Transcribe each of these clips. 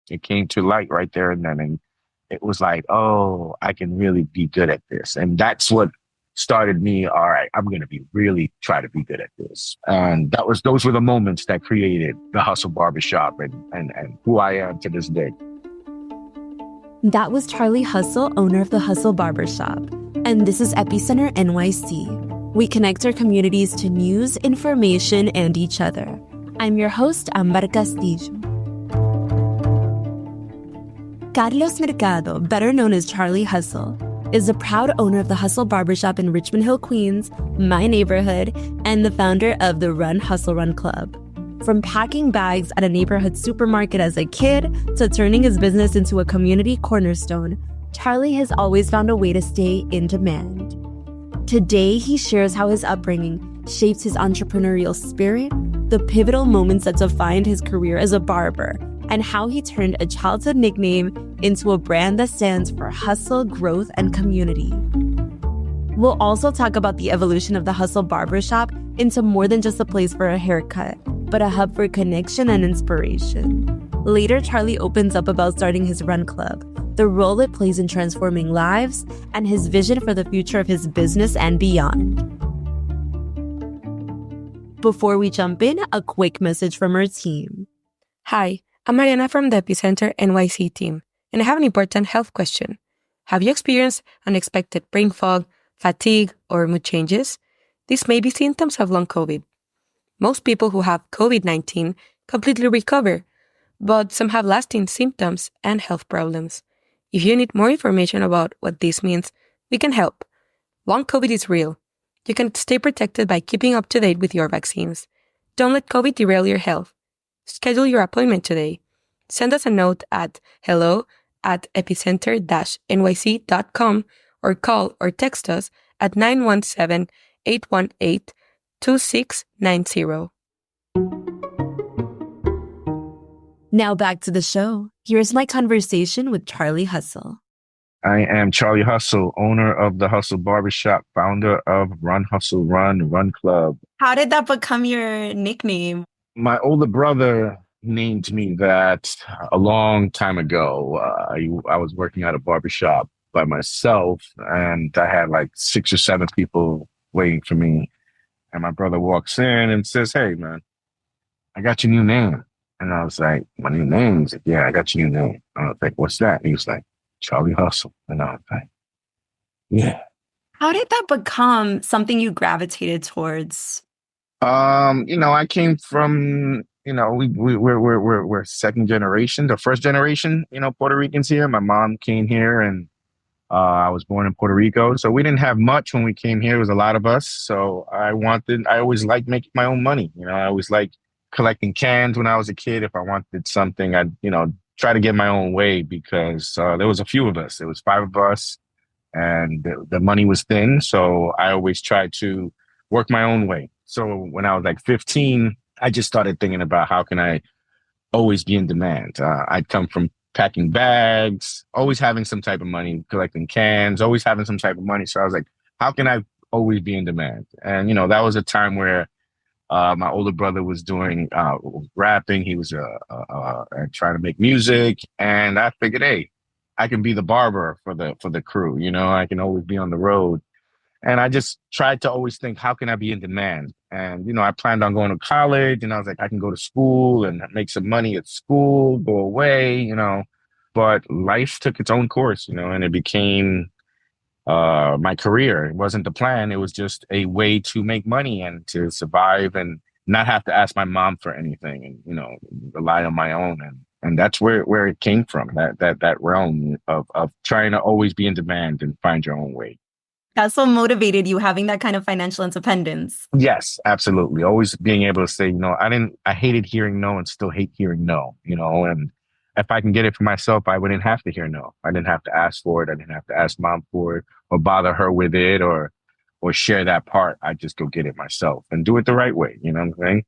It came to light right there and then. And it was like, oh, I can really be good at this. And that's what started me. All right, I'm going to be really try to be good at this. And those were the moments that created the Hustle Barbershop and who I am to this day. That was Charly Hustle, owner of the Hustle Barbershop. And this is Epicenter NYC. We connect our communities to news, information, and each other. I'm your host, Amber Castillo. Carlos Mercado, better known as Charly Hustle, is the proud owner of the Hustle Barbershop in Richmond Hill, Queens, my neighborhood, and the founder of the Run Hustle Run Club. From packing bags at a neighborhood supermarket as a kid to turning his business into a community cornerstone, Charly has always found a way to stay in demand. Today, he shares how his upbringing shaped his entrepreneurial spirit, the pivotal moments that defined his career as a barber, and how he turned a childhood nickname into a brand that stands for hustle, growth, and community. We'll also talk about the evolution of the Hustle Barbershop into more than just a place for a haircut, but a hub for connection and inspiration. Later, Charly opens up about starting his run club, the role it plays in transforming lives, and his vision for the future of his business and beyond. Before we jump in, a quick message from our team. Hi, I'm Mariana from the Epicenter NYC team, and I have an important health question. Have you experienced unexpected brain fog, fatigue, or mood changes? These may be symptoms of long COVID. Most people who have COVID-19 completely recover, but some have lasting symptoms and health problems. If you need more information about what this means, we can help. Long COVID is real. You can stay protected by keeping up to date with your vaccines. Don't let COVID derail your health. Schedule your appointment today. Send us a note at hello@epicenter-nyc.com or call or text us at 917-818-2690. Now back to the show. Here's my conversation with Charly Hustle. I am Charly Hustle, owner of the Hustle Barbershop, founder of Run Hustle Run Club. How did that become your nickname? My older brother named me that a long time ago. I was working at a barbershop by myself, and I had like 6 or 7 people waiting for me. And my brother walks in and says, "Hey, man, I got your new name." And I was like, "My new name?" He's like, "Yeah, I got your new name." I was like, "What's that?" And he was like, "Charly Hustle." And I was like, "Yeah." How did that become something you gravitated towards? I came from, we're second generation, the first generation, Puerto Ricans here. My mom came here and I was born in Puerto Rico. So we didn't have much when we came here. It was a lot of us. So I always liked making my own money. I always liked collecting cans when I was a kid. If I wanted something, I'd, try to get my own way because there was a few of us. There was 5 of us and the money was thin. So I always tried to work my own way. So when I was like 15, I just started thinking about how can I always be in demand. I'd come from packing bags, always having some type of money, collecting cans, always having some type of money. So I was like, how can I always be in demand? And, that was a time where my older brother was doing rapping. He was trying to make music. And I figured, hey, I can be the barber for the crew. I can always be on the road. And I just tried to always think, how can I be in demand? And, I planned on going to college and I was like, I can go to school and make some money at school, go away, but life took its own course, and it became my career. It wasn't the plan. It was just a way to make money and to survive and not have to ask my mom for anything and, rely on my own. And that's where it came from, that realm of trying to always be in demand and find your own way. That's what motivated you, having that kind of financial independence. Yes, absolutely. Always being able to say, I hated hearing no and still hate hearing no, and if I can get it for myself, I wouldn't have to hear no. I didn't have to ask for it. I didn't have to ask mom for it or bother her with it or share that part. I just go get it myself and do it the right way. You know what I'm saying?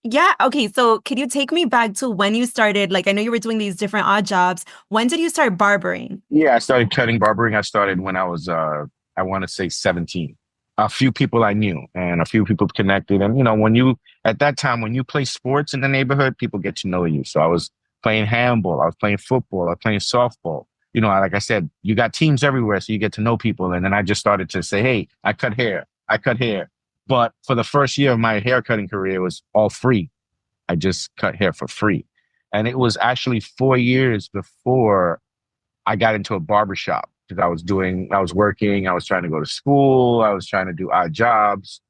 Yeah. Okay. So could you take me back to when you started? Like, I know you were doing these different odd jobs. When did you start barbering? Yeah, I started barbering. I started when I was, I want to say 17. A few people I knew and a few people connected. And, at that time, when you play sports in the neighborhood, people get to know you. So I was playing handball. I was playing football. I was playing softball. Like I said, you got teams everywhere, so you get to know people. And then I just started to say, hey, I cut hair. I cut hair. But for the first year of my haircutting career, it was all free. I just cut hair for free. And it was actually 4 years before I got into a barbershop because I was working, I was trying to go to school, I was trying to do odd jobs.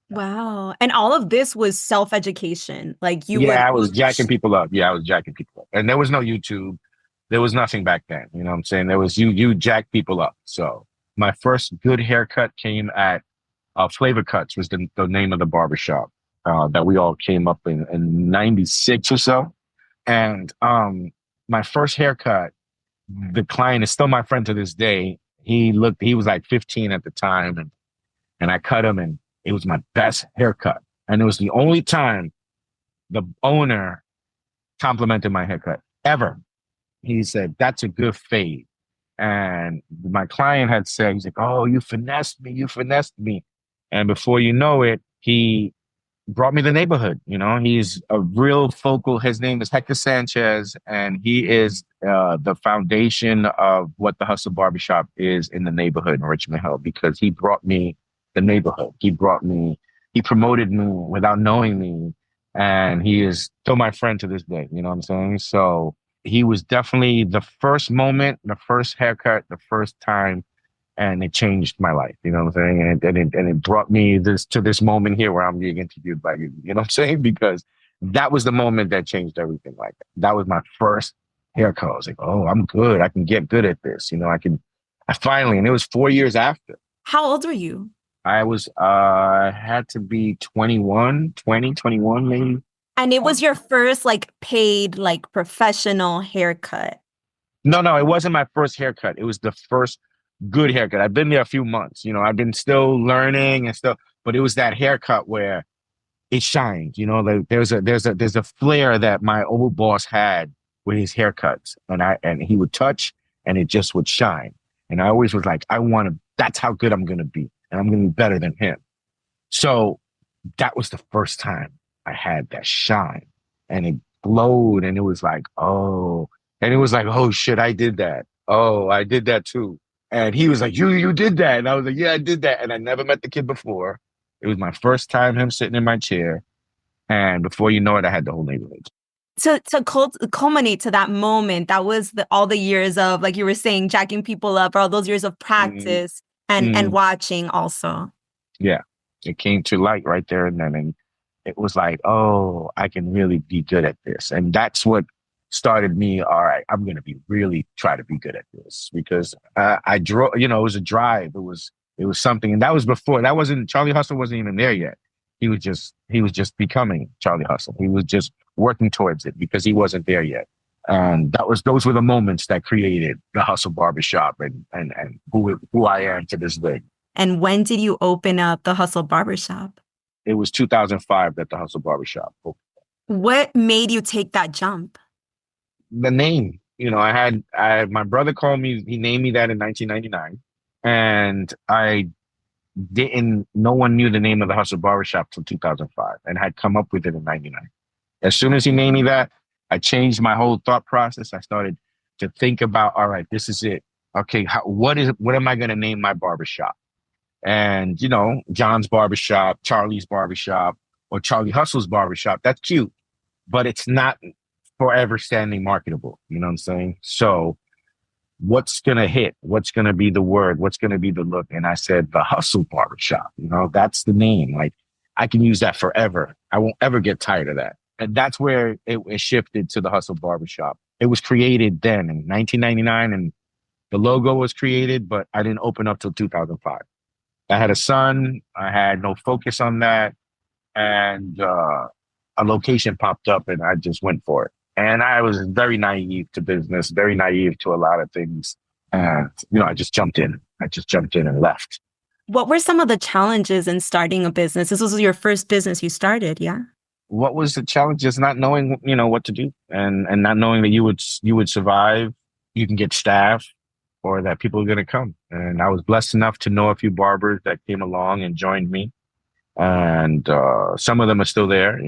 Wow. And all of this was self-education. Like you would Yeah, I was jacking people up. Yeah, I was jacking people up. And there was no YouTube. There was nothing back then. You know what I'm saying? There was you jack people up. So my first good haircut came at Flavor Cuts was the name of the barbershop that we all came up in 96 or so. And my first haircut, the client is still my friend to this day. He was like 15 at the time, and I cut him, and it was my best haircut. And it was the only time the owner complimented my haircut ever. He said, "That's a good fade." And my client had said, he's like, "Oh, you finessed me, you finessed me." And before you know it, he brought me the neighborhood. He's a real focal. His name is Hector Sanchez, and he is the foundation of what the Hustle Barbershop is in the neighborhood in Richmond Hill, because he brought me the neighborhood. He promoted me without knowing me, and he is still my friend to this day. You know what I'm saying? So he was definitely the first moment, the first haircut, the first time. And it changed my life, you know what I'm saying? And it brought me to this moment here where I'm being interviewed by you, you know what I'm saying? Because that was the moment that changed everything. Like that was my first haircut. I was like, oh, I'm good. I can get good at this. I finally, and it was 4 years after. How old were you? I was, had to be 21 maybe. And it was your first like paid, like professional haircut. No, it wasn't my first haircut. It was the first good haircut. I've been there a few months. I've been still learning and stuff, but it was that haircut where it shined. Like there's a flair that my old boss had with his haircuts, and he would touch, and it just would shine. And I always was like, that's how good I'm gonna be, and I'm gonna be better than him. So that was the first time I had that shine, and it glowed, and it was like, oh, shit, I did that. Oh, I did that too. And he was like, you did that. And I was like, yeah, I did that. And I never met the kid before. It was my first time him sitting in my chair. And before you know it, I had the whole neighborhood. To culminate to that moment, that was all the years of, like you were saying, jacking people up, or all those years of practice and watching also. Yeah, it came to light right there and then. And it was like, oh, I can really be good at this. And that's what started me, all right, I'm going to really try to be good at this, because I draw, it was a drive. It was something. And that was before, Charly Hustle wasn't even there yet. He was just becoming Charly Hustle. He was just working towards it because he wasn't there yet. And those were the moments that created the Hustle Barbershop and who I am to this day. And when did you open up the Hustle Barbershop? It was 2005 that the Hustle Barbershop opened. What made you take that jump? The name, my brother called me, he named me that in 1999. And no one knew the name of the Hustle Barbershop till 2005 and had come up with it in 99. As soon as he named me that, I changed my whole thought process. I started to think about, all right, this is it. Okay, what am I going to name my barbershop? And, John's Barbershop, Charlie's Barbershop, or Charly Hustle's Barbershop. That's cute, but it's not forever standing marketable. You know what I'm saying? So what's going to hit? What's going to be the word? What's going to be the look? And I said, the Hustle Barbershop, that's the name. Like I can use that forever. I won't ever get tired of that. And that's where it shifted to the Hustle Barbershop. It was created then in 1999 and the logo was created, but I didn't open up till 2005. I had a son. I had no focus on that. And a location popped up and I just went for it. And I was very naive to business, very naive to a lot of things. And, I just jumped in. And left. What were some of the challenges in starting a business? This was your first business you started, yeah? What was the challenge? Just not knowing, what to do and not knowing that you would survive. You can get staff or that people are going to come. And I was blessed enough to know a few barbers that came along and joined me. And some of them are still there,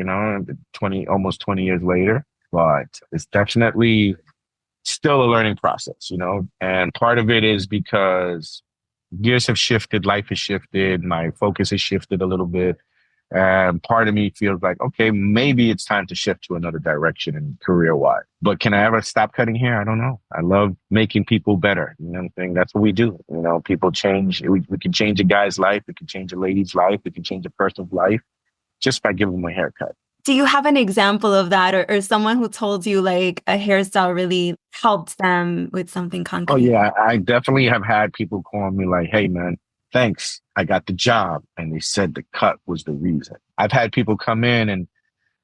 almost 20 years later. but it's definitely still a learning process, and part of it is because years have shifted, life has shifted, my focus has shifted a little bit. And part of me feels like, okay, maybe it's time to shift to another direction in career wise. But can I ever stop cutting hair? I don't know. I love making people better. You know what I'm saying? That's what we do. People change. We can change a guy's life. We can change a lady's life. We can change a person's life just by giving them a haircut. Do you have an example of that, or someone who told you like a hairstyle really helped them with something concrete? Oh, yeah. I definitely have had people call me like, hey, man, thanks. I got the job. And they said the cut was the reason. I've had people come in and,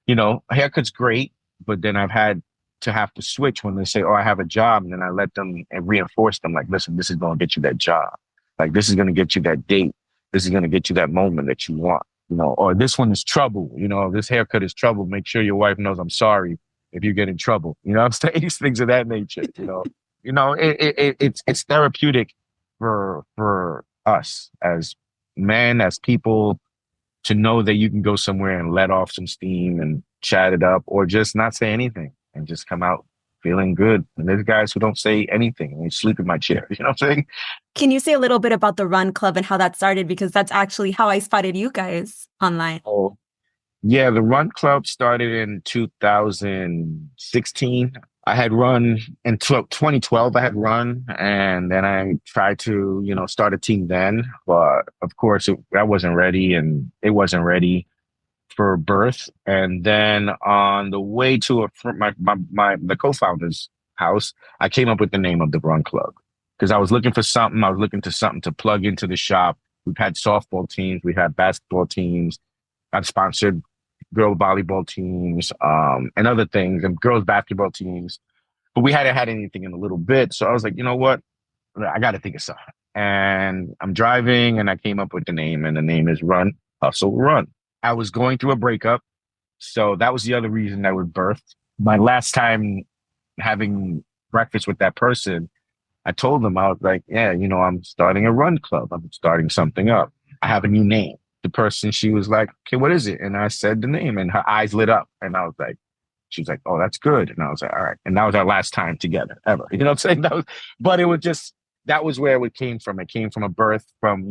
a haircut's great, but then I've had to have to switch when they say, oh, I have a job. And then I let them and reinforce them like, listen, this is going to get you that job. Like, this is going to get you that date. This is going to get you that moment that you want, or this one is trouble. This haircut is trouble. Make sure your wife knows I'm sorry if you get in trouble. I'm saying these things of that nature, it's therapeutic for us as men, as people, to know that you can go somewhere and let off some steam and chat it up, or just not say anything and just come out feeling good. And there's guys who don't say anything and they sleep in my chair. You know what I'm saying? Can you say a little bit about the Run Club and how that started? Because that's actually how I spotted you guys online. Oh, yeah. The Run Club started in 2016. I had run in 2012. I had run, and then I tried to, start a team then. But of course, I wasn't ready, and it wasn't ready for birth. And then on the way to the co-founder's house, I came up with the name of the Run Club because I was looking for something. I was looking to something to plug into the shop. We've had softball teams, we had basketball teams. I've sponsored girl volleyball teams, and other things, and girls basketball teams. But we hadn't had anything in a little bit. So I was like, you know what? I got to think of something. And I'm driving and I came up with the name, and the name is Run, Hustle, Run. I was going through a breakup. So that was the other reason that was birthed. My last time having breakfast with that person, I told them, I was like, yeah, I'm starting a run club. I'm starting something up. I have a new name. The person, she was like, okay, what is it? And I said the name, and her eyes lit up. And I was like, she was like, oh, that's good. And I was like, all right. And that was our last time together ever. You know what I'm saying? But it was just, that was where it came from. It came from a birth, from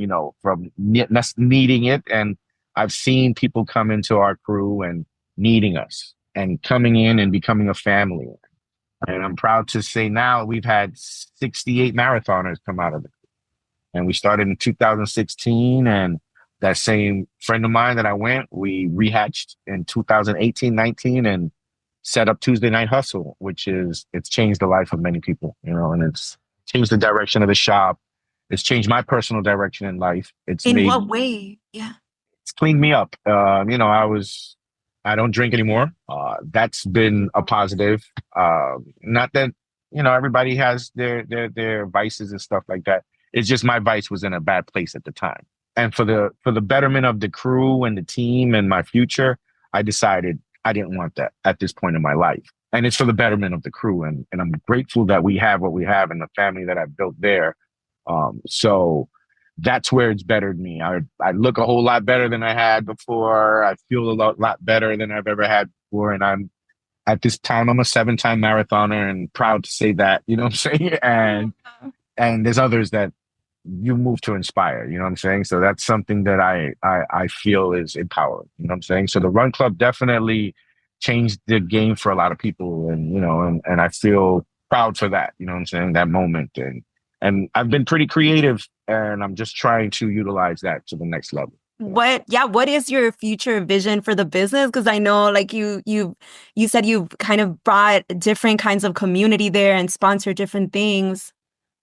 needing it. And I've seen people come into our crew and needing us and coming in and becoming a family. And I'm proud to say now we've had 68 marathoners come out of it. And we started in 2016. And that same friend of mine that I we rehatched in 2018, 19, and set up Tuesday Night Hustle, it's changed the life of many people, and it's changed the direction of the shop. It's changed my personal direction in life. In what way? Yeah. It's cleaned me up. I don't drink anymore. That's been a positive. Not that, everybody has their vices and stuff like that. It's just my vice was in a bad place at the time. And for the betterment of the crew and the team and my future, I decided I didn't want that at this point in my life. And it's for the betterment of the crew. And I'm grateful that we have what we have and the family that I've built there. So that's where it's bettered me. I look a whole lot better than I had before. I feel a lot better than I've ever had before. And at this time, I'm a 7-time marathoner and proud to say that, you know what I'm saying? And there's others that you move to inspire, you know what I'm saying? So that's something that I feel is empowering, you know what I'm saying? So the Run Club definitely changed the game for a lot of people, and and I feel proud for that, you know what I'm saying? That moment. And I've been pretty creative, and I'm just trying to utilize that to the next level. What is your future vision for the business? Because I know, like you said, you've kind of brought different kinds of community there and sponsored different things.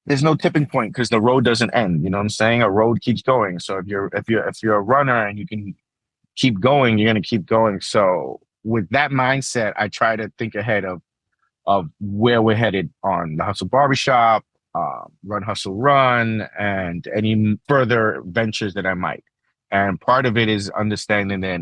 There's no tipping point because the road doesn't end. You know what I'm saying? A road keeps going. So if you're a runner and you can keep going, you're going to keep going. So with that mindset, I try to think ahead of where we're headed on the Hustle Barbershop, Run Hustle Run, and any further ventures that I might. And part of it is understanding that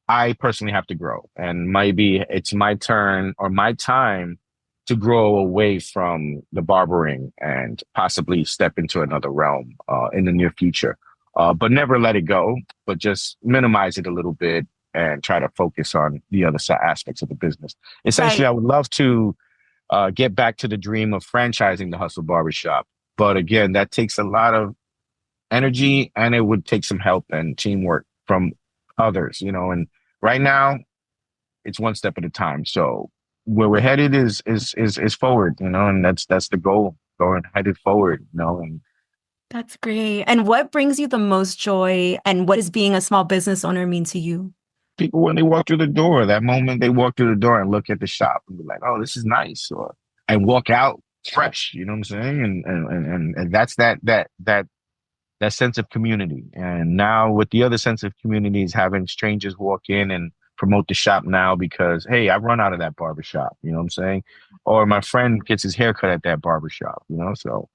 I personally have to grow, and maybe it's my turn or my time to grow away from the barbering and possibly step into another realm in the near future. But never let it go, but just minimize it a little bit and try to focus on the other aspects of the business. Essentially, Right. I would love to get back to the dream of franchising the Hustle Barbershop. But again, that takes a lot of energy, and it would take some help and teamwork from others, and right now it's one step at a time. So where we're headed is forward, and that's the goal, going headed forward, and That's great. And what brings you the most joy, and what does being a small business owner mean to you? people, when they walk through the door, that moment they walk through the door and look at the shop and be like, oh, this is nice, or and walk out fresh, you know what I'm saying? And that's that sense of community. And now with the other sense of community is having strangers walk in and promote the shop now because, hey, I run out of that barbershop, you know what I'm saying? Or my friend gets his haircut at that barbershop, so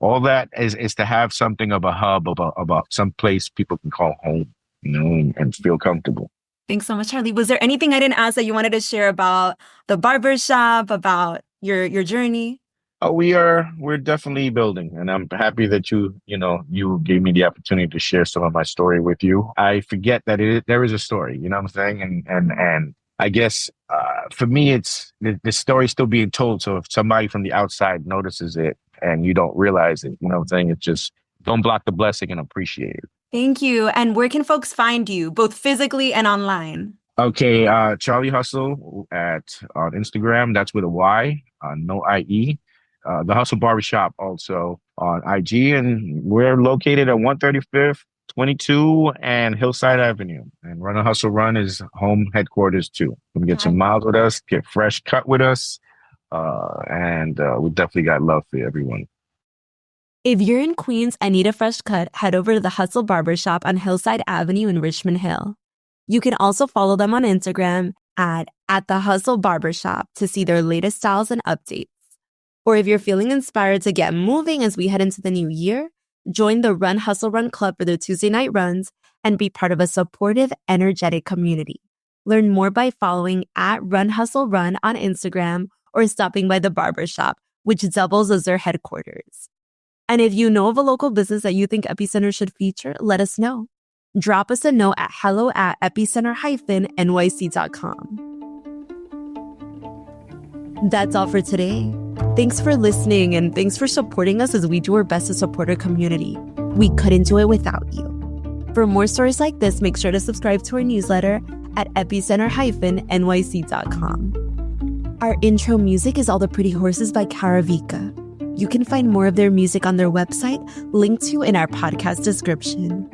all that is to have something of a hub, about some place people can call home, and feel comfortable. Thanks so much, Charly. Was there anything I didn't ask that you wanted to share about the barbershop, about your journey? Oh, we're definitely building, and I'm happy that you gave me the opportunity to share some of my story with you. I forget that there is a story, you know what I'm saying? And I guess for me, it's the story still being told. So if somebody from the outside notices it and you don't realize it, you know what I'm saying? It's just, don't block the blessing and appreciate it. Thank you. And where can folks find you, both physically and online? Okay, Charly Hustle on Instagram. That's with a Y, no IE. The Hustle Barbershop also on IG, and we're located at 135th, 22, and Hillside Avenue. And Run a Hustle Run is home headquarters too. Come get some miles with us, get fresh cut with us, and we definitely got love for everyone. If you're in Queens and need a fresh cut, head over to the Hustle Barbershop on Hillside Avenue in Richmond Hill. You can also follow them on Instagram at the Hustle Barbershop to see their latest styles and updates. Or if you're feeling inspired to get moving as we head into the new year, join the Run Hustle Run Club for their Tuesday night runs and be part of a supportive, energetic community. Learn more by following at Run Hustle Run on Instagram or stopping by the barbershop, which doubles as their headquarters. And if you know of a local business that you think Epicenter should feature, let us know. Drop us a note at hello@epicenter-nyc.com. That's all for today. Thanks for listening, and thanks for supporting us as we do our best to support our community. We couldn't do it without you. For more stories like this, make sure to subscribe to our newsletter at epicenter-nyc.com. Our intro music is All the Pretty Horses by Caravika. You can find more of their music on their website, linked to in our podcast description.